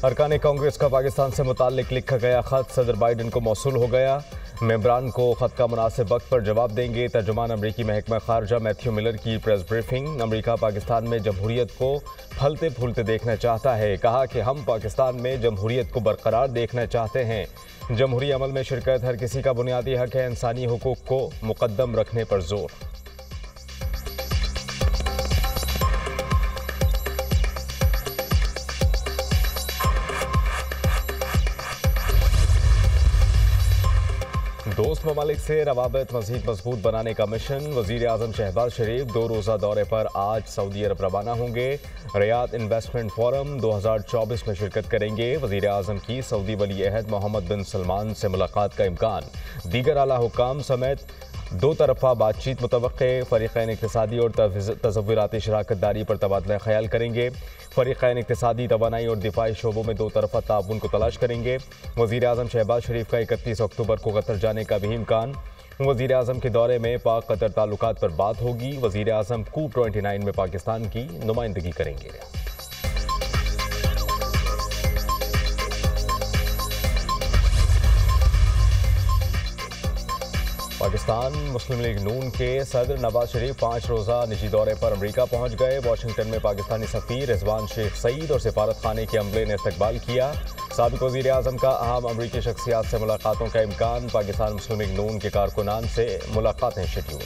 अरकान कांग्रेस का पाकिस्तान से मुताल्लिक लिखा गया खत सदर बाइडन को मौसूल हो गया। मेंबरान को खत का मुनासिब वक्त पर जवाब देंगे। तर्जुमान अमरीकी महकमा खारजा मैथ्यू मिलर की प्रेस ब्रीफिंग। अमरीका पाकिस्तान में जमहूरियत को फलते फूलते देखना चाहता है। कहा कि हम पाकिस्तान में जमहूरियत को बरकरार देखना चाहते हैं। जमहूरी अमल में शिरकत हर किसी का बुनियादी हक है। इंसानी हुकूक को मुकद्दम रखने पर जोर। दोस्त ममालिक से रवाबत मज़ीद मजबूत बनाने का मिशन। वज़ीर आज़म शहबाज शरीफ 2 रोज़ा दौरे पर आज सऊदी अरब रवाना होंगे। रियाद इन्वेस्टमेंट फोरम 2024 में शिरकत करेंगे। वज़ीर आज़म की सऊदी वली अहद मोहम्मद बिन सलमान से मुलाकात का इम्कान। दीगर आला हुक्काम समेत 2 तरफ़ा बातचीत मुतवक्के। फ़रीक़ैन इक़्तिसादी और तज़व्वुराती शराकत दारी पर तबादला ख़याल करेंगे। फ़रीक़ैन इक़्तिसादी, तवानाई और दिफ़ाई शोबों में 2 तरफ़ा ताउन को तलाश करेंगे। वज़ीर आज़म शहबाज शरीफ का 31 अक्टूबर को कतर जाने का भी इम्कान। वज़ीर आज़म के दौरे में पाक कतर ताल्लुकात पर बात होगी। वज़ीर आज़म कूप 29 में पाकिस्तान की नुमाइंदगी करेंगे। पाकिस्तान मुस्लिम लीग नून के सदर नवाज शरीफ 5 रोज़ा निजी दौरे पर अमरीका पहुंच गए। वाशिंगटन में पाकिस्तानी सफ़ीर रिजवान शेख सईद और सिफारत खाने के अमले ने इस्तकबाल किया। साबिक़ वज़ीर आज़म का अहम अमरीकी शख्सियात से मुलाकातों का इम्कान। पाकिस्तान मुस्लिम लीग नून के कारकुनान से मुलाकातें शेड्यूल।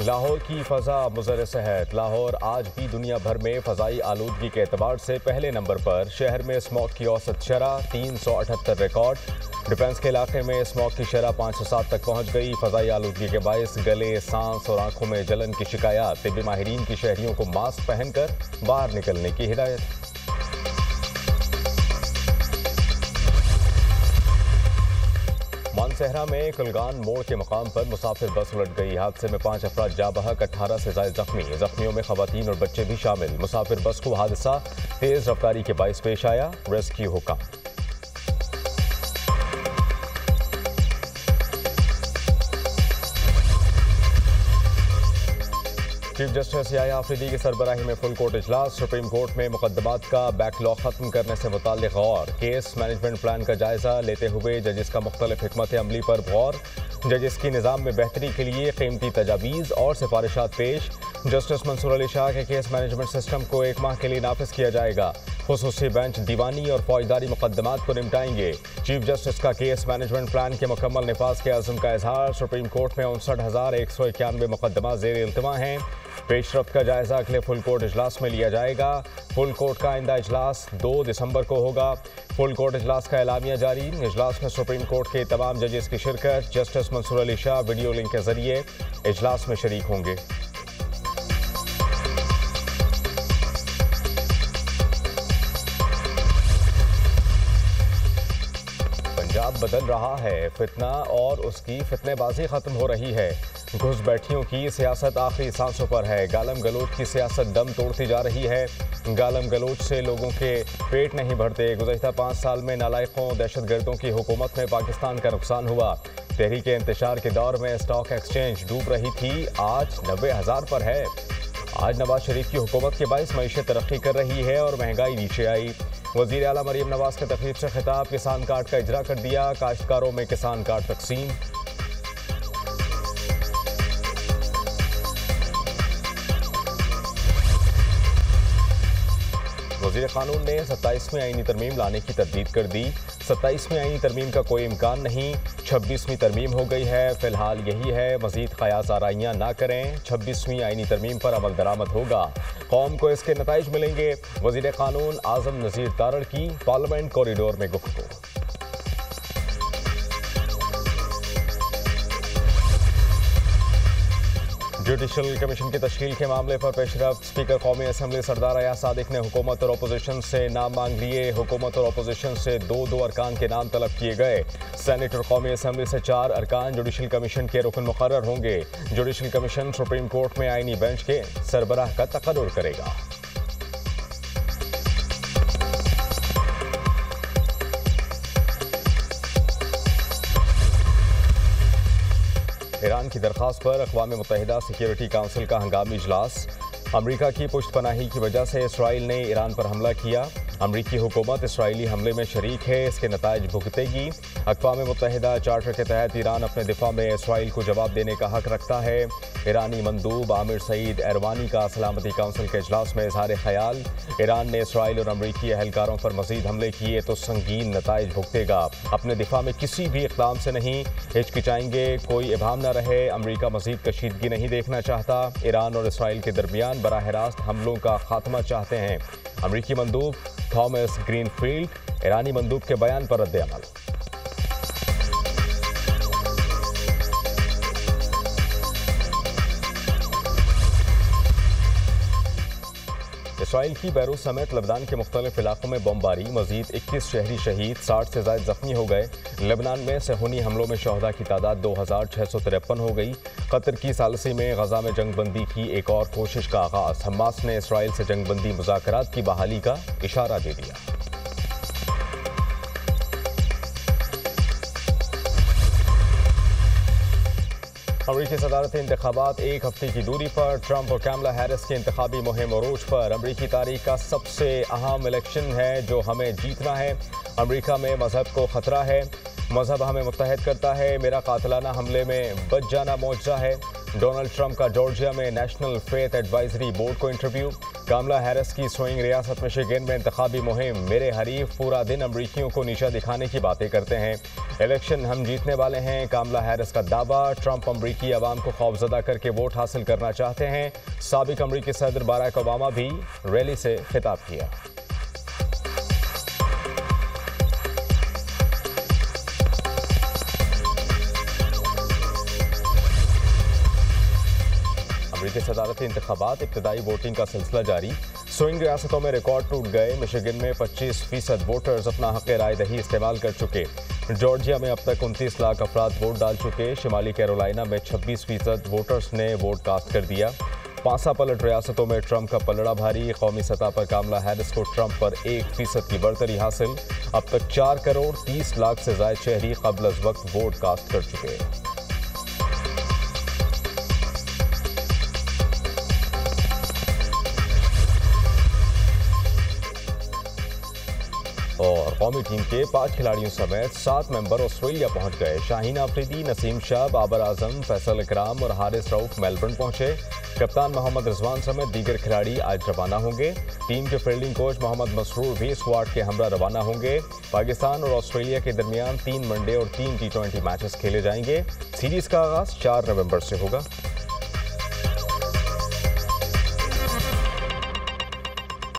लाहौर की फ़ज़ा मुज़र सेहत। लाहौर आज भी दुनिया भर में फ़ज़ाई आलूदगी के एतबार से पहले नंबर पर। शहर में स्मॉग की औसत शरह 378 रिकॉर्ड। डिफेंस के इलाके में स्मॉग की शरह 507 तक पहुँच गई। फ़ज़ाई आलूदगी के बायस गले, सांस और आंखों में जलन की शिकायत। तिब्बी माहिरीन की शहरियों को मास्क पहनकर बाहर निकलने की हिदायत। मानसहरा में कुलगान मोड़ के मकाम पर मुसाफिर बस उलट गई। हादसे में 5 अफराद जा बहक, 18 से ज़ायद जख्मी। जख्मियों में खवातीन और बच्चे भी शामिल। मुसाफिर बस को हादसा तेज रफ्तारी के बाइस पेश आया। रेस्क्यू हुक्म। चीफ जस्टिस याह्या आफरीदी की सरबराही में फुल कोर्ट इजलास। सुप्रीम कोर्ट में मुकदमात का बैकलॉग खत्म करने से मुताल्लिक गौर। केस मैनेजमेंट प्लान का जायजा लेते हुए जजिस का मुख्तलिफ हिकमत अमली पर गौर। जजिस की निज़ाम में बेहतरी के लिए कीमती तजावीज़ और सिफारिशात पेश। जस्टिस मंसूर अली शाह के केस मैनेजमेंट सिस्टम को 1 माह के लिए नाफिज किया जाएगा। खुसूसी बेंच दीवानी और फौजदारी मुकदमात को निपटाएंगे। चीफ जस्टिस का केस मैनेजमेंट प्लान के मुकम्मल निफाज के अज़्म का इजहार। सुप्रीम कोर्ट में 59,191 मुकदमा ज़ेर इल्तिमा हैं। पेशरफ्त का जायजा अगले फुल कोर्ट इजलास में लिया जाएगा। फुल कोर्ट का आइंदा इजलास 2 दिसंबर को होगा। फुल कोर्ट इजलास का एलामिया जारी। इजलास में सुप्रीम कोर्ट के तमाम जजेस की शिरकत। Justice Mansoor Ali Shah video link के जरिए इजलास में शरीक होंगे। पंजाब बदल रहा है। फितना और उसकी फितनेबाजी खत्म हो रही है। घुसपैठियों की सियासत आखिरी सांसों पर है। गालम गलोच की सियासत दम तोड़ती जा रही है। गालम गलोच से लोगों के पेट नहीं भरते। गुज़श्ता 5 साल में नालायकों, दहशतगर्दों की हुकूमत में पाकिस्तान का नुकसान हुआ। तहरीक इंतशार के दौर में स्टॉक एक्सचेंज डूब रही थी, आज 90,000 पर है। आज नवाज शरीफ की हुकूमत के बायस मईशत तरक्की कर रही है और महंगाई नीचे आई। वज़ीर आला मरीम नवाज के तकरीब से खिताब। किसान कार्ड का इजरा कर दिया। काश्तकारों में किसान कार्ड तकसीम। वज़ीर क़ानून ने 27वीं आईनी तरमीम लाने की तरदीद कर दी। 27वीं आईनी तरमीम का कोई इम्कान नहीं। 26वीं तरमीम हो गई है। फ़िलहाल यही है, मज़ीद क़यास आराइयाँ ना करें। 26वीं आईनी तरमीम पर अमल दरामद होगा। कौम को इसके नताइज मिलेंगे। वज़ीर क़ानून आज़म नज़ीर तारड़ की पार्लियामेंट कॉरिडोर में गुफ्तगू। जुडिशल कमीशन की तश्कील के मामले पर पेशरफ्त। स्पीकर कौमी असम्बली सरदार अयाज सादिक ने हुकूमत और अपोजिशन से नाम मांग लिए। हुकूमत और अपोजिशन से 2 अरकान के नाम तलब किए गए। सेनेट और कौमी असम्बली से 4 अरकान जुडिशल कमीशन के रुकन मुकर्रर होंगे। जुडिशल कमीशन सुप्रीम कोर्ट में आईनी बेंच के सरबराह का तकर्रुर करेगा। ईरान की दरख्वास्त पर अक़वाम मुत्तहिदा सिक्योरिटी काउंसिल का हंगामी इजलास। अमरीका की पुष्टपनाही की वजह से इसराइल ने ईरान पर हमला किया। अमरीकी हुकूमत इसराइली हमले में शरीक है, इसके नताइज भुगतेगी। अक़वाम मुत्तहिदा चार्टर के तहत ईरान अपने दिफा में इसराइल को जवाब देने का हक रखता है। ईरानी मंदूब आमिर सईद एरवानी का सलामती काउंसिल के इजलास में इजहार ख्याल। ईरान ने इसराइल और अमरीकी अहलकारों पर मजीद हमले किए तो संगीन नताइज भुगतेगा। अपने दिफा में किसी भी इक़दाम से नहीं हिचकिचाएंगे, कोई इबाहम न रहे। अमरीका मजीद कशीदगी नहीं देखना चाहता। ईरान और इसराइल के दरमियान बराह रास्त हमलों का खात्मा चाहते हैं। अमरीकी मंदूब थॉमस ग्रीनफील्ड ईरानी मंदूब के बयान पर रद्द अमल। इसराइल की बैरूत समेत लबनान के मुख्तलिफ इलाकों में बमबारी, मजीद 21 शहरी शहीद, 60 से ज़ायद जख्मी हो गए। लबनान में सहूनी हमलों में शहदा की तादाद 2653 हो गई। कतर की सालसी में गजा में जंगबंदी की एक और कोशिश का आगाज। हमास ने इसराइल से जंगबंदी मुज़ाकरात की बहाली का इशारा दे दिया। अमरीकी सदारती इंतखाबात एक हफ्ते की दूरी पर। ट्रंप और कैमला हैरिस की इंतखाबी मुहिम अरूज पर। अमरीकी तारीख का सबसे अहम इलेक्शन है जो हमें जीतना है। अमरीका में मजहब को खतरा है, मजहब हमें मुत्तहद करता है। मेरा कातिलाना हमले में बच जाना मौजज़ा है। डोनाल्ड ट्रंप का जॉर्जिया में नेशनल फेथ एडवाइजरी बोर्ड को इंटरव्यू। कामला हैरिस की स्विंग रियासत मिशिगन में इंतखाबी मुहिम। मेरे हरीफ पूरा दिन अमरीकियों को नीचा दिखाने की बातें करते हैं। इलेक्शन हम जीतने वाले हैं, कामला हैरिस का दावा। ट्रंप अमरीकी अवाम को खौफजदा करके वोट हासिल करना चाहते हैं। साबिक अमरीकी सदर बराक ओबामा भी रैली से खिताब किया। अमरीकी सदारती इंतखाबात इब्तदाई वोटिंग का सिलसिला जारी। स्विंग रियासतों में रिकॉर्ड टूट गए। मिशिगन में 25% वोटर्स अपना हक राय दही इस्तेमाल कर चुके। जॉर्जिया में अब तक 29 लाख अफराद वोट डाल चुके। शिमाली कैरोलिना में 26% वोटर्स ने वोट कास्ट कर दिया। पांसा पलट रियासतों में ट्रंप का पलड़ा भारी। कौमी सतह पर कामला हैरिस को ट्रंप पर 1% की बढ़तरी हासिल। अब तक 4 करोड़ 30 लाख से ज़ायद शहरी क़ब्ल अज़ वक्त वोट कास्ट कर चुके। और कौमी टीम के 5 खिलाड़ियों समेत 7 मेंबर ऑस्ट्रेलिया पहुंच गए। शाहीन आफरीदी, नसीम शाह, बाबर आजम, फैसल इकराम और हारिस रऊफ मेलबर्न पहुंचे। कप्तान मोहम्मद रिजवान समेत दीगर खिलाड़ी आज रवाना होंगे। टीम के फील्डिंग कोच मोहम्मद मसरूर भी स्क्वाड के हमरा रवाना होंगे। पाकिस्तान और ऑस्ट्रेलिया के दरमियान 3 वनडे और 3 T20 मैचेस खेले जाएंगे। सीरीज का आगाज 4 नवंबर से होगा।